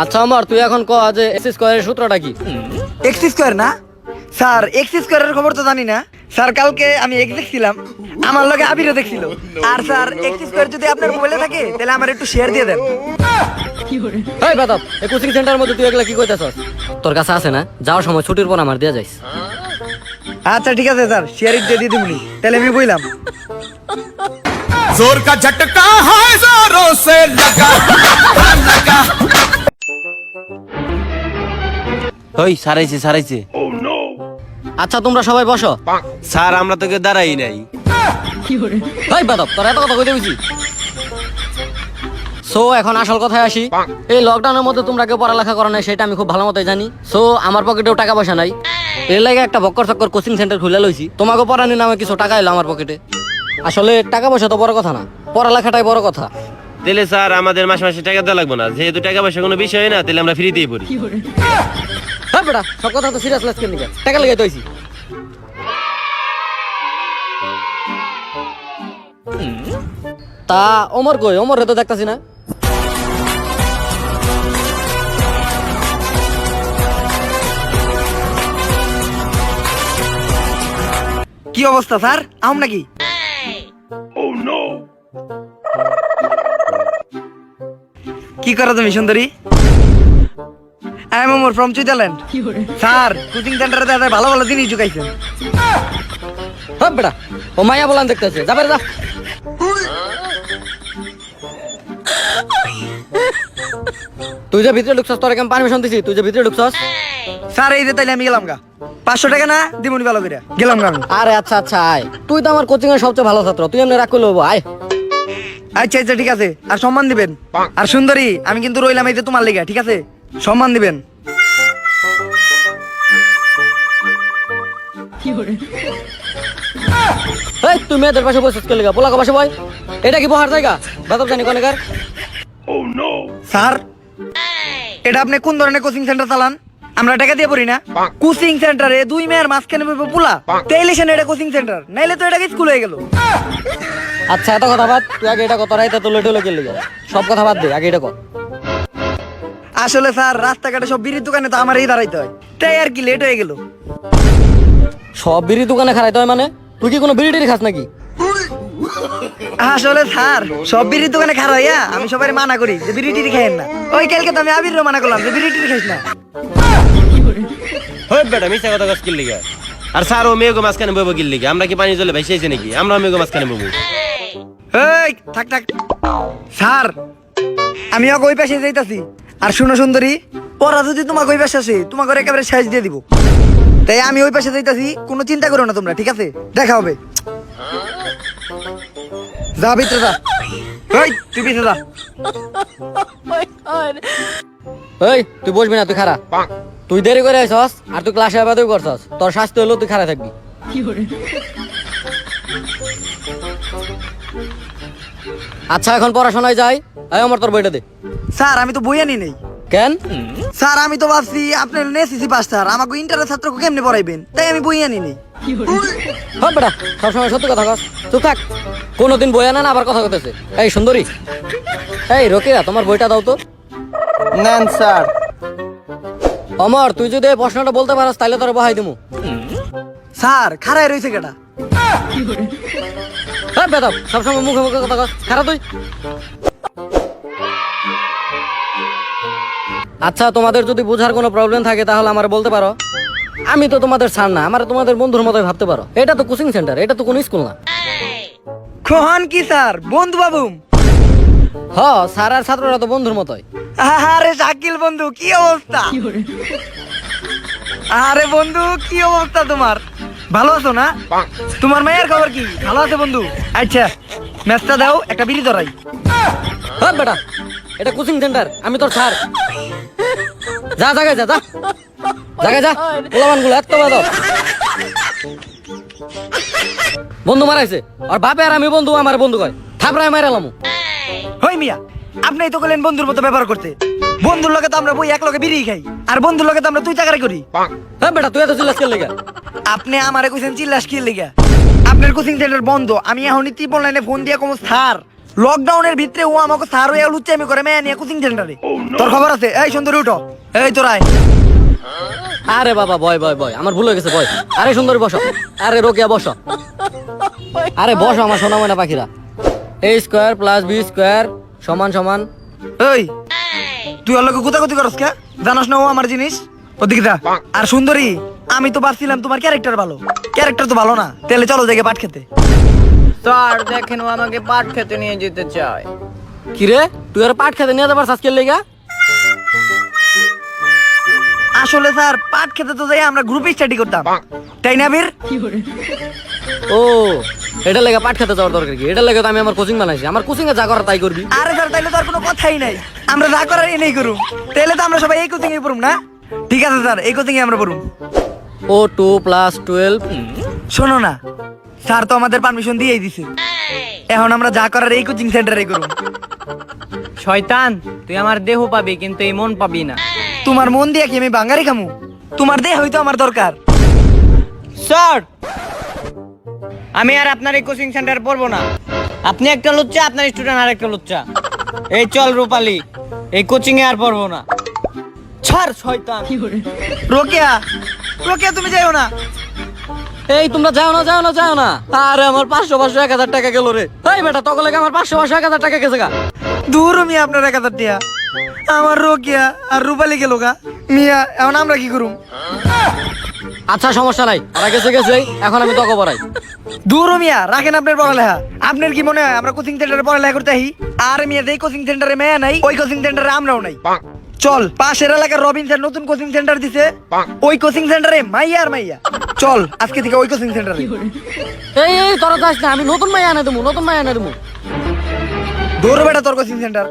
আচ্ছা আমার তুই এখন ক যে এক্স স্কয়ারের সূত্রটা কি? এক্স স্কোয়ার না স্যার, এক্স স্কোয়ারের খবর তো জানি না স্যার। কালকে আমি এক্স দেখছিলাম, আমার লগে আবিরও দেখছিল। আর স্যার এক্স স্কোয়ার যদি আপনার মোবাইলে থাকে তাহলে আমার একটু শেয়ার দিয়ে দেন। এই বাতাব, এই কোচিং সেন্টারের মধ্যে তুই এগুলা কি কইতাছস? তোর কাছে আছে না, যাওয়ার সময় ছুটির পর আমার দিয়া যাইস। আচ্ছা ঠিক আছে স্যার, শেয়ার দিয়ে দিবনি, তাহলে আমি বইলাম। जोर का झटका है जोरों से लगा लगा। ওই সারাইছে সারাইছে। আচ্ছা তোমরা সবাই বসো। স্যার আমরা তোকে দাঁড়াই নাই। এই বাতাব, তোর এত কথা কইতে বুঝি? সো এখন আসল কথায় আসি। এই লকডাউনের মধ্যে তোমরা কেউ পড়ালেখা করো নাই সেটা আমি খুব ভালো মতোই জানি। সো আমার পকেটেও টাকা পয়সা নাই, এর লাগে একটা বক্কর চক্কর কোচিং সেন্টার খুলে লইছি। তোমাকে পড়ানোর নামে কিছু টাকা এলো আমার পকেটে। আসলে টাকা পয়সা তো বড় কথা না, পড়ালেখাটাই বড় কথা। তাহলে স্যার আমাদের মাসে মাসে টাকা দেওয়া লাগবে না, যেহেতু টাকা পয়সা কোনো বিষয় না, তাহলে আমরা ফ্রিতেই পড়ি। হ্যাঁ বেটা, সব কথা তো সিরিয়াস লাগছে নাকি? টাকা লেগে তো হইছি। তা ওমর কই? ওমর রে তো দেখতাছি না। কি অবস্থা স্যার, আম নাকি? কি করো তুমি সুন্দরী? I am Omar from Switzerland. Sir coaching সেন্টারে দাদা ভালো ভালো জিনিস ঢুকাইছেন। হ্যাঁ বেটা, ও মাইয়া বলান দেখতেছে, যাবে যা। তুই যে ভিতরে ঢুকছস, তোর কেমন পারমিশন দিছি? তুই যে ভিতরে ঢুকছস। স্যার এই যে তাইলে আমি গেলাম গা, 500 টাকা না দিবনি ভালো করে গেলাম গা আমি। আরে আচ্ছা আচ্ছা আয়, তুই তো আমার কোচিং এর সবচেয়ে ভালো ছাত্র, তুই এমনি রাগ করলে হবো? আয়। আচ্ছা আচ্ছা ঠিক আছে, আর সম্মান দিবেন। আর সুন্দরী আমি কিন্তু রইলাম এই যে তোমার লেগে, ঠিক আছে? সম্মান দিবেন। এই তুই মেয়েদের পাশে বসে কে লেগা? পোলাকে পাশে বয়। এটা কি বহার জায়গা? বাতাব জানি কোনেকার। স্যার এটা আপনি কোন ধরনের কোচিং সেন্টার চালান? আমরা টাকা দিয়ে পড়ি না। কোচিং সেন্টারে 2 মেয়ের মাঝখানে বসে পোলা, তাইলে সেন এটা কোচিং সেন্টার, নাইলে তো এটা স্কুল হয়ে গেল। আচ্ছা এত কথা বাদ, তুই আগে এটা কত রাইতে তো লেটে লেগে লেগে সব কথা বাদ দে, আগে এটা কর। আসলে স্যার রাস্তাঘাটে সব বিড়ির দোকানে তো আমার এই দাঁড়াইতে হয়, তাই আর কি লেট হয়ে গেল। সব বিড়ি দোকানে খারাইতে হয় মানে? তুই কি কোনো বিড়ি টিড়ি খাস নাকি? আসলে স্যার সব বিড়ির দোকানে খারাপ হইয়া আমি সবাই মানা করি যে বিড়ি টিড়ি খাইয়েন না। ওই কালকে তো আমি আবিরও মানা করলাম যে বিড়ি টিড়ি খাইস না। হয় বেটা, মিথ্যা কথা কস কি লিগা? আর স্যার ও মেয়েকে মাঝখানে বইব কি লিগা? আমরা কি পানি জলে ভাইসাইছে নাকি? আমরা মেয়েকে মাঝখানে বইব। এই থাক থাক স্যার, আমি ওই পাশে যাইতাছি। আর শুনো সুন্দরী, ওরা যদি তোমাকে ওই পাশে আসে তোমাকে ওরা একেবারে সাইজ দিয়ে দিব, তাই আমি ওই পাশে যাইতাছি, কোনো চিন্তা করো না তোমরা, ঠিক আছে? দেখা হবে। যা ভিতরে যা। এই তুই পিছে যা। এই তুই বসবি না, তুই খারা। তুই দেরি করে আইছস আর তুই ক্লাসে আবার তুই করছস, তোর শাস্তি হলো তুই খারা থাকবি। আচ্ছা এখন পড়াশোনায় যাই। এই আমার তোর বইটা দে। স্যার আমি তো বই আনি নেই। কেন? স্যার আমি তো ভাবছি আপনার এসএসসি পাস স্যার, আমাকে ইন্টারের ছাত্রকে কেমনে পড়াইবেন, তাই আমি বই আনি নেই। হ্যাঁ বেটা, সবসময় সত্যি কথা কস। চুপ থাক, কোনোদিন বই আনে না আবার কথা কইতেছে। এই সুন্দরী, এই রকিরা তোমার বইটা দাও তো। নেন স্যার। অমর তুই যদি এই প্রশ্নটা বলতে পারস তাহলে তোর বহাই দিমু। স্যার খারাই রয়েছে কেটা? হ্যাঁ বেটা, সবসময় মুখে মুখে কথা কস, খারা তুই। আচ্ছা তোমাদের যদি বুঝার কোনো প্রবলেম থাকে তাহলে আমার বলতে পারো। আমি তো তোমাদের স্যার না, আমার তোমাদের বন্ধুর মতোই ভাবতে পারো। এটা তো কোচিং সেন্টার, এটা তো কোনো স্কুল না। খোহান কি স্যার, বন্ধু বাবু? হ, স্যার আর ছাত্ররা তো বন্ধুর মতোই। আরে শাকিল বন্ধু কি অবস্থা? আরে বন্ধু কি অবস্থা তোমার? ভালো আছো না? তোমার মায়ের খবর কি? ভালো আছে বন্ধু? আচ্ছা ম্যাচটা দাও, একটা বিড়ি ধরাই। হ্যাঁ বেটা, এটা কোচিং সেন্টার, আমি তোর স্যার। যা জায়গায় যা, যা জায়গায় যা। পোলামান গুলো এত বাদক। বন্ধু মারাইছে আর বাপে আর আমি বন্ধু, আমার বন্ধু কয় থাপড়ায় মারালাম। হই মিয়া, আপনি তো বলেন বন্ধুর মতো ব্যবহার করতে। বন্ধুর লগে তো আমরা বই এক লগে বিড়ি খাই, আর বন্ধুর লগে তো আমরা তুই চাকারি করি। হ্যাঁ বেটা, তুই এত চিল্লাস কেন লেগা? আপনি আমারে কইছেন চিল্লাস কি লেগা? আপনার কোচিং সেন্টার বন্ধ, আমি এখন ত্রিপল লাইনে ফোন দিয়া কম স্যার লকডাউনের ভিতরে ও আমাকে স্যার হয়ে লুচ্ছে আমি করে মেয়ে নিয়ে কোচিং সেন্টারে। তোর খবর আছে? এই সুন্দরী উঠো, এই তোরাই। আরে বাবা বয় বয় বয়, আমার ভুল হয়ে গেছে বয়। আরে সুন্দরী বসো, আরে রোকেয়া বসো, আরে বসো আমার সোনা ময়না পাখিরা। এ স্কোয়ার প্লাস বি স্কোয়ার সমান সমান। এই তুই ওর লোকে গুতাগুতি করস কে? জানোস না ও আমার জিনিস? ওদিকে যা। আর সুন্দরী, আমি তো ভাবছিলাম তোমার ক্যারেক্টার ভালো, ক্যারেক্টার তো ভালো না। তাহলে চলো জায়গায় পাট খেতে। স্যার দেখেন ও আমাকে পাট খেতে নিয়ে যেতে চায়। কিরে তুই আর পাট খেতে নিয়ে যাবার আজকের লেগা? আসলে স্যার পাট খেতে তো যাই আমরা গ্রুপে স্টাডি করতাম, তাই না বীর? ও এটা লেগে পাট খেতে যাওয়ার দরকার কি? এটা লেগে তো আমি আমার কোচিং বানাইছি, আমার কোচিং এ যা করার তাই করবি। আরে স্যার তাইলে তো আর কোনো কথাই নাই, আমরা যা করার এনেই করুম। তাহলে তো আমরা সবাই এই কোচিং এ পড়ুম না? ঠিক আছে স্যার, এই কোচিং এ আমরা পড়ুম। ও 2 + 12। শোনো না, স্যার তো আমাদের পারমিশন দিয়েই দিছে, এখন আমরা যা করার এই কোচিং সেন্টারে করুম। শয়তান, তুই আমার দেহ পাবি কিন্তু এই মন পাবি না। তোমার মন দিয়ে কি আমি বাঙালি খামু? তোমার দেহ হয়তো আমার দরকার। স্যার আমি আর আপনার এই কোচিং সেন্টারে পড়বো না। আপনি একটা লুচ্চা, আপনার স্টুডেন্ট আর একটা লুচ্চা। এই চল রূপালী, এই কোচিং এ আর পড়বো না। ছাড় শয়তান। রোকেয়া, রোকেয়া তুমি যাইও না। এই তোমরা যাও না যাও না যাও না। আরে আমার 500 500 1000 টাকা গেল রে। এই বেটা তখন লেগে আমার 500 500 1000 টাকা গেছে গা। দূর মিয়া, আপনার 1000 টাকা। আমার রোকেয়া আর রূপালী গেল গা। মিয়া এখন আমরা কি করুম? আচ্ছা সমস্যা নাই, ওরা গেছে গেছে, এখন আমি তোকে পড়াই। দূর মিয়া, রাখেন আপনার পড়ালেখা। আপনার কি মনে হয় আমরা কোচিং সেন্টারে পড়ালেখা করতে আহি? আর মিয়া যেই কোচিং সেন্টারে মেয়ে নাই, ওই কোচিং সেন্টারে আমরাও নাই। চল, পাশের এলাকার রবিন স্যার নতুন কোচিং সেন্টার দিছে, ওই কোচিং সেন্টারে মাইয়া আর মাইয়া। চল আজকে থেকে ওই কোচিং সেন্টারে। এই এই তোরা যাস না, আমি নতুন মাইয়া এনে দেবো, নতুন মাইয়া এনে দেবো। দৌড় বেটা তোর কোচিং সেন্টার।